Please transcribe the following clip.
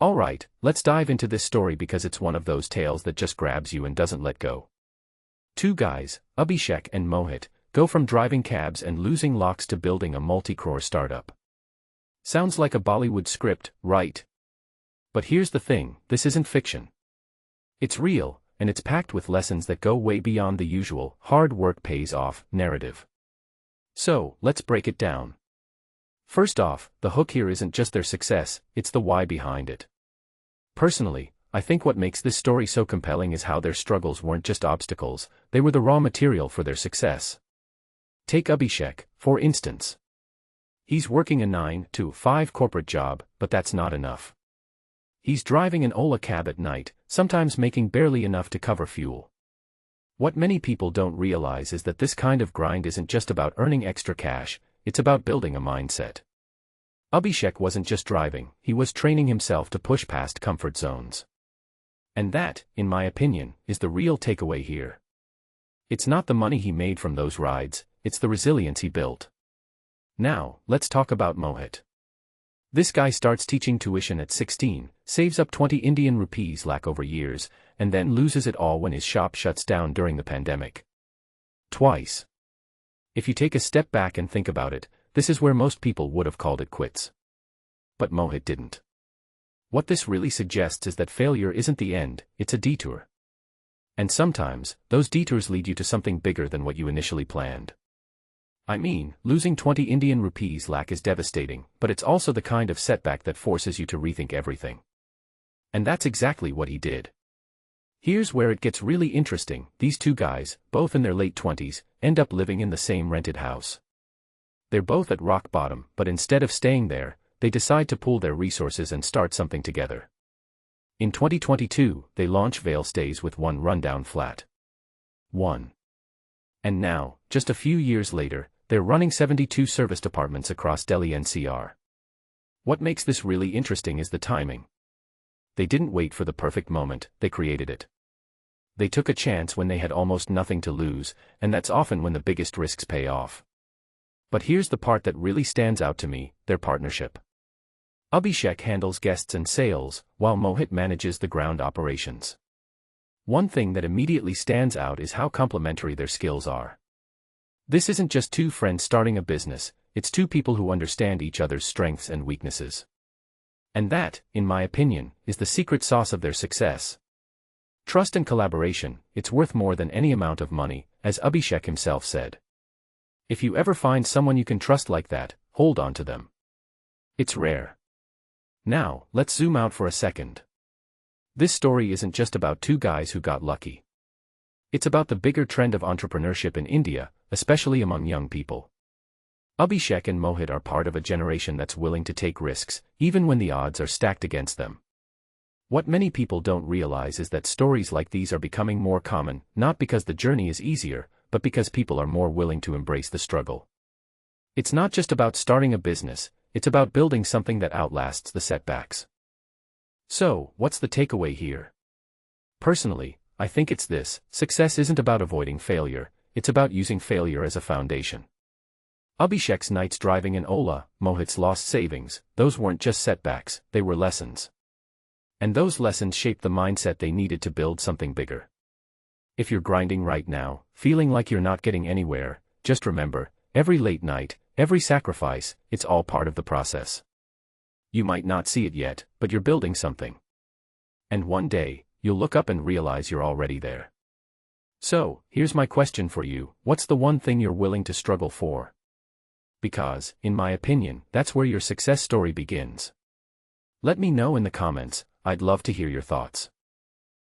Alright, let's dive into this story because it's one of those tales that just grabs you and doesn't let go. Two guys, Abhishek and Mohit, go from driving cabs and losing locks to building a multi-crore startup. Sounds like a Bollywood script, right? But here's the thing, this isn't fiction. It's real, and it's packed with lessons that go way beyond the usual hard work pays off narrative. So, let's break it down. First off, the hook here isn't just their success, it's the why behind it. Personally, I think what makes this story so compelling is how their struggles weren't just obstacles, they were the raw material for their success. Take Abhishek, for instance. He's working a 9-to-5 corporate job, but that's not enough. He's driving an Ola cab at night, sometimes making barely enough to cover fuel. What many people don't realize is that this kind of grind isn't just about earning extra cash, it's about building a mindset. Abhishek wasn't just driving, he was training himself to push past comfort zones. And that, in my opinion, is the real takeaway here. It's not the money he made from those rides, it's the resilience he built. Now, let's talk about Mohit. This guy starts teaching tuition at 16, saves up 20 Indian rupees lakh over years, and then loses it all when his shop shuts down during the pandemic. Twice. If you take a step back and think about it, this is where most people would have called it quits. But Mohit didn't. What this really suggests is that failure isn't the end, it's a detour. And sometimes, those detours lead you to something bigger than what you initially planned. I mean, losing 20 Indian rupees lakh is devastating, but it's also the kind of setback that forces you to rethink everything. And that's exactly what he did. Here's where it gets really interesting, these two guys, both in their late 20s, end up living in the same rented house. They're both at rock bottom, but instead of staying there, they decide to pool their resources and start something together. In 2022, they launch Vale Stays with one rundown flat. 1. And now, just a few years later, they're running 72 service departments across Delhi NCR. What makes this really interesting is the timing. They didn't wait for the perfect moment, they created it. They took a chance when they had almost nothing to lose, and that's often when the biggest risks pay off. But here's the part that really stands out to me, their partnership. Abhishek handles guests and sales, while Mohit manages the ground operations. One thing that immediately stands out is how complementary their skills are. This isn't just two friends starting a business, it's two people who understand each other's strengths and weaknesses. And that, in my opinion, is the secret sauce of their success. Trust and collaboration, it's worth more than any amount of money, as Abhishek himself said. If you ever find someone you can trust like that, hold on to them. It's rare. Now, let's zoom out for a second. This story isn't just about two guys who got lucky. It's about the bigger trend of entrepreneurship in India, especially among young people. Abhishek and Mohit are part of a generation that's willing to take risks, even when the odds are stacked against them. What many people don't realize is that stories like these are becoming more common, not because the journey is easier, but because people are more willing to embrace the struggle. It's not just about starting a business, it's about building something that outlasts the setbacks. So, what's the takeaway here? Personally, I think it's this: success isn't about avoiding failure, it's about using failure as a foundation. Abhishek's nights driving an Ola, Mohit's lost savings, those weren't just setbacks, they were lessons. And those lessons shaped the mindset they needed to build something bigger. If you're grinding right now, feeling like you're not getting anywhere, just remember, every late night, every sacrifice, it's all part of the process. You might not see it yet, but you're building something. And one day, you'll look up and realize you're already there. So, here's my question for you: what's the one thing you're willing to struggle for? Because, in my opinion, that's where your success story begins. Let me know in the comments, I'd love to hear your thoughts.